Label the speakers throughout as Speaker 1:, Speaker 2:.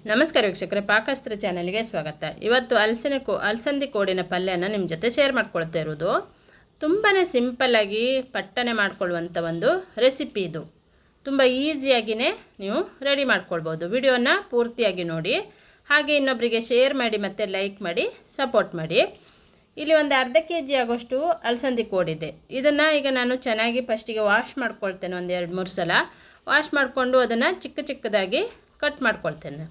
Speaker 1: ನಮಸ್ಕಾರ ವೀಕ್ಷಕರೇ, ಪಾಕಸ್ತ್ರ ಚಾನಲ್ಗೆ ಸ್ವಾಗತ. ಇವತ್ತು ಅಲಸಂದಿ ಕೋಡಿನ ಪಲ್ಯನ ನಿಮ್ಮ ಜೊತೆ ಶೇರ್ ಮಾಡ್ಕೊಳ್ತಾ ಇರೋದು. ತುಂಬಾ ಸಿಂಪಲ್ಲಾಗಿ ಪಟ್ಟನೆ ಮಾಡ್ಕೊಳ್ಳುವಂಥ ಒಂದು ರೆಸಿಪಿ ಇದು. ತುಂಬ ಈಸಿಯಾಗಿಯೇ ನೀವು ರೆಡಿ ಮಾಡ್ಕೊಳ್ಬೋದು. ವಿಡಿಯೋನ ಪೂರ್ತಿಯಾಗಿ ನೋಡಿ, ಹಾಗೆ ಇನ್ನೊಬ್ಬರಿಗೆ ಶೇರ್ ಮಾಡಿ ಮತ್ತು ಲೈಕ್ ಮಾಡಿ ಸಪೋರ್ಟ್ ಮಾಡಿ. ಇಲ್ಲಿ ಒಂದು ಅರ್ಧ kg ಆಗೋಷ್ಟು ಅಲಸಂದಿ ಕೋಡಿದೆ. ಇದನ್ನು ಈಗ ನಾನು ಚೆನ್ನಾಗಿ ಫಸ್ಟಿಗೆ ವಾಶ್ ಮಾಡ್ಕೊಳ್ತೇನೆ. ಒಂದು 2-3 ಸಲ ವಾಶ್ ಮಾಡಿಕೊಂಡು ಅದನ್ನು ಚಿಕ್ಕ ಚಿಕ್ಕದಾಗಿ ಕಟ್ ಮಾಡ್ಕೊಳ್ತೇನೆ.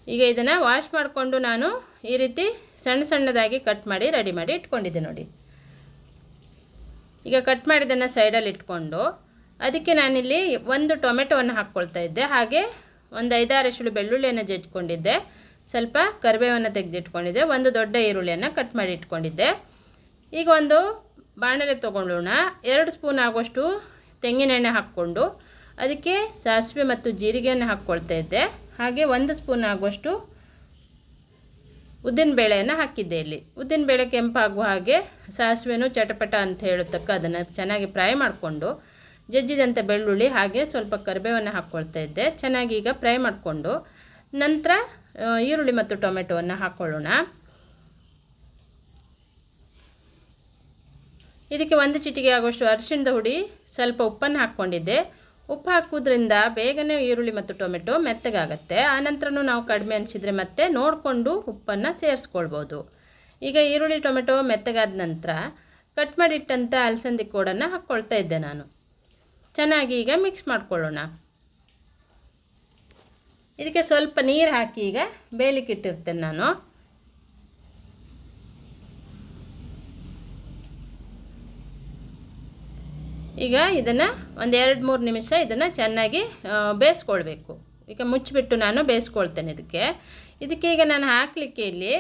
Speaker 1: ಈಗ ಇದನ್ನು ವಾಶ್ ಮಾಡಿಕೊಂಡು ನಾನು ಈ ರೀತಿ ಸಣ್ಣ ಸಣ್ಣದಾಗಿ ಕಟ್ ಮಾಡಿ ರೆಡಿ ಮಾಡಿ ಇಟ್ಕೊಂಡಿದ್ದೆ ನೋಡಿ. ಈಗ ಕಟ್ ಮಾಡಿದ್ದನ್ನು ಸೈಡಲ್ಲಿ ಇಟ್ಕೊಂಡು ಅದಕ್ಕೆ ನಾನಿಲ್ಲಿ ಒಂದು ಟೊಮೆಟೊವನ್ನು ಹಾಕ್ಕೊಳ್ತಾ ಇದ್ದೆ. ಹಾಗೆ ಒಂದು 5-6 ಎಸಳು ಬೆಳ್ಳುಳ್ಳಿಯನ್ನು ಜಜ್ಜಿಕೊಂಡಿದ್ದೆ. ಸ್ವಲ್ಪ ಕರಿಬೇವನ್ನು ತೆಗೆದಿಟ್ಕೊಂಡಿದ್ದೆ. ಒಂದು ದೊಡ್ಡ ಈರುಳ್ಳಿಯನ್ನು ಕಟ್ ಮಾಡಿ ಇಟ್ಕೊಂಡಿದ್ದೆ. ಈಗ ಒಂದು ಬಾಣಲೆ ತೊಗೊಂಡೋಣ. 2 ಸ್ಪೂನ್ ಆಗುವಷ್ಟು ತೆಂಗಿನೆಣ್ಣೆ ಹಾಕ್ಕೊಂಡು ಅದಕ್ಕೆ ಸಾಸಿವೆ ಮತ್ತು ಜೀರಿಗೆಯನ್ನು ಹಾಕ್ಕೊಳ್ತಾ ಇದ್ದೆ. ಹಾಗೆ 1 ಸ್ಪೂನ್ ಆಗುವಷ್ಟು ಉದ್ದಿನಬೇಳೆಯನ್ನು ಹಾಕಿದ್ದೆ. ಇಲ್ಲಿ ಉದ್ದಿನಬೇಳೆ ಕೆಂಪಾಗುವ ಹಾಗೆ ಸಾಸಿವೆನೂ ಚಟಪಟ ಅಂತ ಹೇಳುತ್ತಕ್ಕ ಅದನ್ನು ಚೆನ್ನಾಗಿ ಫ್ರೈ ಮಾಡಿಕೊಂಡು ಜಜ್ಜಿದಂಥ ಬೆಳ್ಳುಳ್ಳಿ ಹಾಗೆ ಸ್ವಲ್ಪ ಕರಿಬೇವನ್ನು ಹಾಕ್ಕೊಳ್ತಾ ಇದ್ದೆ. ಚೆನ್ನಾಗಿ ಈಗ ಫ್ರೈ ಮಾಡಿಕೊಂಡು ನಂತರ ಈರುಳ್ಳಿ ಮತ್ತು ಟೊಮೆಟೊವನ್ನು ಹಾಕ್ಕೊಳ್ಳೋಣ. ಇದಕ್ಕೆ 1 ಚಿಟಿಕೆ ಆಗುವಷ್ಟು ಅರಿಶಿಣದ ಹುಡಿ, ಸ್ವಲ್ಪ ಉಪ್ಪನ್ನು ಹಾಕ್ಕೊಂಡಿದ್ದೆ. ಉಪ್ಪು ಹಾಕೋದ್ರಿಂದ ಬೇಗನೆ ಈರುಳ್ಳಿ ಮತ್ತು ಟೊಮೆಟೊ ಮೆತ್ತಗಾಗತ್ತೆ. ಆನಂತರನೂ ನಾವು ಕಡಿಮೆ ಅನಿಸಿದರೆ ಮತ್ತೆ ನೋಡಿಕೊಂಡು ಉಪ್ಪನ್ನು ಸೇರಿಸ್ಕೊಳ್ಬೋದು. ಈಗ ಈರುಳ್ಳಿ ಟೊಮೆಟೊ ಮೆತ್ತಗಾದ ನಂತರ ಕಟ್ ಮಾಡಿಟ್ಟಂಥ ಅಲಸಂದಿ ಕೋಡನ್ನು ಹಾಕ್ಕೊಳ್ತಾ ಇದ್ದೆ ನಾನು. ಚೆನ್ನಾಗಿ ಈಗ ಮಿಕ್ಸ್ ಮಾಡ್ಕೊಳ್ಳೋಣ. ಇದಕ್ಕೆ ಸ್ವಲ್ಪ ನೀರು ಹಾಕಿ ಈಗ ಬೇಯಲಿಕ್ಕೆ ಇಟ್ಟಿರ್ತೇನೆ ನಾನು. ಈಗ ಇದನ್ನು ಒಂದು 2-3 ನಿಮಿಷ ಇದನ್ನು ಚೆನ್ನಾಗಿ ಬೇಯಿಸ್ಕೊಳ್ಬೇಕು. ಈಗ ಮುಚ್ಚಿಬಿಟ್ಟು ನಾನು ಬೇಯಿಸ್ಕೊಳ್ತೇನೆ. ಇದಕ್ಕೆ ಈಗ ನಾನು ಹಾಕಲಿಕ್ಕೆ ಇಲ್ಲಿ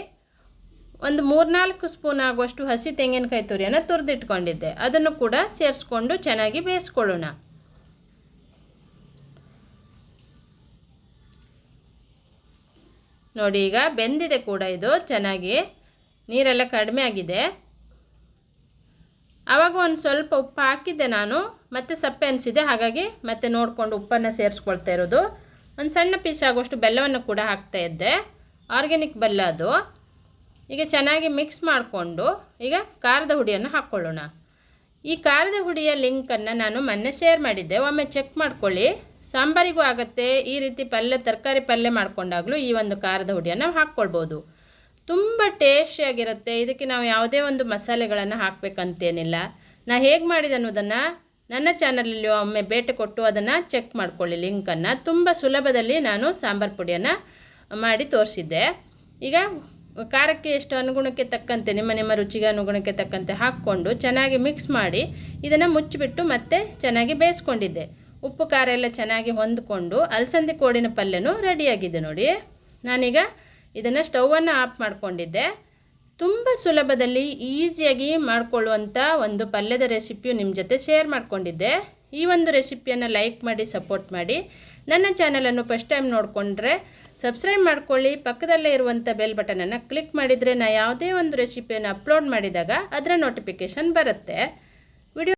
Speaker 1: ಒಂದು 3-4 ಸ್ಪೂನ್ ಆಗುವಷ್ಟು ಹಸಿ ತೆಂಗಿನಕಾಯಿ ತುರಿಯನ್ನು ತುರಿದಿಟ್ಕೊಂಡಿದ್ದೆ. ಅದನ್ನು ಕೂಡ ಸೇರಿಸ್ಕೊಂಡು ಚೆನ್ನಾಗಿ ಬೇಯಿಸ್ಕೊಳ್ಳೋಣ. ನೋಡಿ ಈಗ ಬೆಂದಿದೆ ಕೂಡ. ಇದು ಚೆನ್ನಾಗಿ ನೀರೆಲ್ಲ ಕಡಿಮೆ ಆಗಿದೆ. ಆವಾಗ ಒಂದು ಸ್ವಲ್ಪ ಉಪ್ಪು ಹಾಕಿದ್ದೆ ನಾನು, ಮತ್ತೆ ಸಪ್ಪೆ ಅನಿಸಿದೆ. ಹಾಗಾಗಿ ಮತ್ತೆ ನೋಡಿಕೊಂಡು ಉಪ್ಪನ್ನು ಸೇರಿಸ್ಕೊಳ್ತಾ ಇರೋದು. ಒಂದು ಸಣ್ಣ ಪೀಸ್ ಆಗುವಷ್ಟು ಬೆಲ್ಲವನ್ನು ಕೂಡ ಹಾಕ್ತಾ ಇದ್ದೆ, ಆರ್ಗ್ಯಾನಿಕ್ ಬೆಲ್ಲ ಅದು. ಈಗ ಚೆನ್ನಾಗಿ ಮಿಕ್ಸ್ ಮಾಡಿಕೊಂಡು ಈಗ ಖಾರದ ಹುಡಿಯನ್ನು ಹಾಕ್ಕೊಳ್ಳೋಣ. ಈ ಖಾರದ ಹುಡಿಯ ಲಿಂಕನ್ನು ನಾನು ಮೊನ್ನೆ ಶೇರ್ ಮಾಡಿದ್ದೆ, ಒಮ್ಮೆ ಚೆಕ್ ಮಾಡ್ಕೊಳ್ಳಿ. ಸಾಂಬಾರಿಗೂ ಆಗುತ್ತೆ. ಈ ರೀತಿ ತರಕಾರಿ ಪಲ್ಯ ಮಾಡಿಕೊಂಡಾಗಲೂ ಈ ಒಂದು ಖಾರದ ಹುಡಿಯನ್ನು ಹಾಕ್ಕೊಳ್ಬೋದು. ತುಂಬ ಟೇಸ್ಟಿಯಾಗಿರುತ್ತೆ. ಇದಕ್ಕೆ ನಾವು ಯಾವುದೇ ಒಂದು ಮಸಾಲೆಗಳನ್ನು ಹಾಕಬೇಕಂತೇನಿಲ್ಲ. ನಾನು ಹೇಗೆ ಮಾಡಿದೆ ಅನ್ನೋದನ್ನು ನನ್ನ ಚಾನಲಲ್ಲಿ ಒಮ್ಮೆ ಭೇಟಿ ಕೊಟ್ಟು ಅದನ್ನು ಚೆಕ್ ಮಾಡ್ಕೊಳ್ಳಿ ಲಿಂಕನ್ನು. ತುಂಬ ಸುಲಭದಲ್ಲಿ ನಾನು ಸಾಂಬಾರು ಪುಡಿಯನ್ನು ಮಾಡಿ ತೋರಿಸಿದ್ದೆ. ಈಗ ಖಾರಕ್ಕೆ ಎಷ್ಟು ಅನುಗುಣಕ್ಕೆ ತಕ್ಕಂತೆ ನಿಮ್ಮ ರುಚಿಗೆ ಅನುಗುಣಕ್ಕೆ ತಕ್ಕಂತೆ ಹಾಕ್ಕೊಂಡು ಚೆನ್ನಾಗಿ ಮಿಕ್ಸ್ ಮಾಡಿ ಇದನ್ನು ಮುಚ್ಚಿಬಿಟ್ಟು ಮತ್ತೆ ಚೆನ್ನಾಗಿ ಬೇಯಿಸ್ಕೊಂಡಿದ್ದೆ. ಉಪ್ಪು ಖಾರ ಎಲ್ಲ ಚೆನ್ನಾಗಿ ಹೊಂದ್ಕೊಂಡು ಅಲಸಂದಿ ಕೋಡಿನ ಪಲ್ಯನೂ ರೆಡಿಯಾಗಿದೆ ನೋಡಿ. ನಾನೀಗ ಇದನ್ನು ಸ್ಟವನ್ನು ಆಫ್ ಮಾಡಿಕೊಂಡಿದ್ದೆ. ತುಂಬ ಸುಲಭದಲ್ಲಿ ಈಸಿಯಾಗಿ ಮಾಡಿಕೊಳ್ಳುವಂಥ ಒಂದು ಪಲ್ಯದ ರೆಸಿಪಿಯು ನಿಮ್ಮ ಜೊತೆ ಶೇರ್ ಮಾಡಿಕೊಂಡಿದ್ದೆ. ಈ ಒಂದು ರೆಸಿಪಿಯನ್ನು ಲೈಕ್ ಮಾಡಿ ಸಪೋರ್ಟ್ ಮಾಡಿ. ನನ್ನ ಚಾನಲನ್ನು ಫಸ್ಟ್ ಟೈಮ್ ನೋಡಿಕೊಂಡ್ರೆ ಸಬ್ಸ್ಕ್ರೈಬ್ ಮಾಡ್ಕೊಳ್ಳಿ. ಪಕ್ಕದಲ್ಲೇ ಇರುವಂಥ ಬೆಲ್ ಬಟನನ್ನು ಕ್ಲಿಕ್ ಮಾಡಿದರೆ ನಾನು ಯಾವುದೇ ಒಂದು ರೆಸಿಪಿಯನ್ನು ಅಪ್ಲೋಡ್ ಮಾಡಿದಾಗ ಅದರ ನೋಟಿಫಿಕೇಷನ್ ಬರುತ್ತೆ.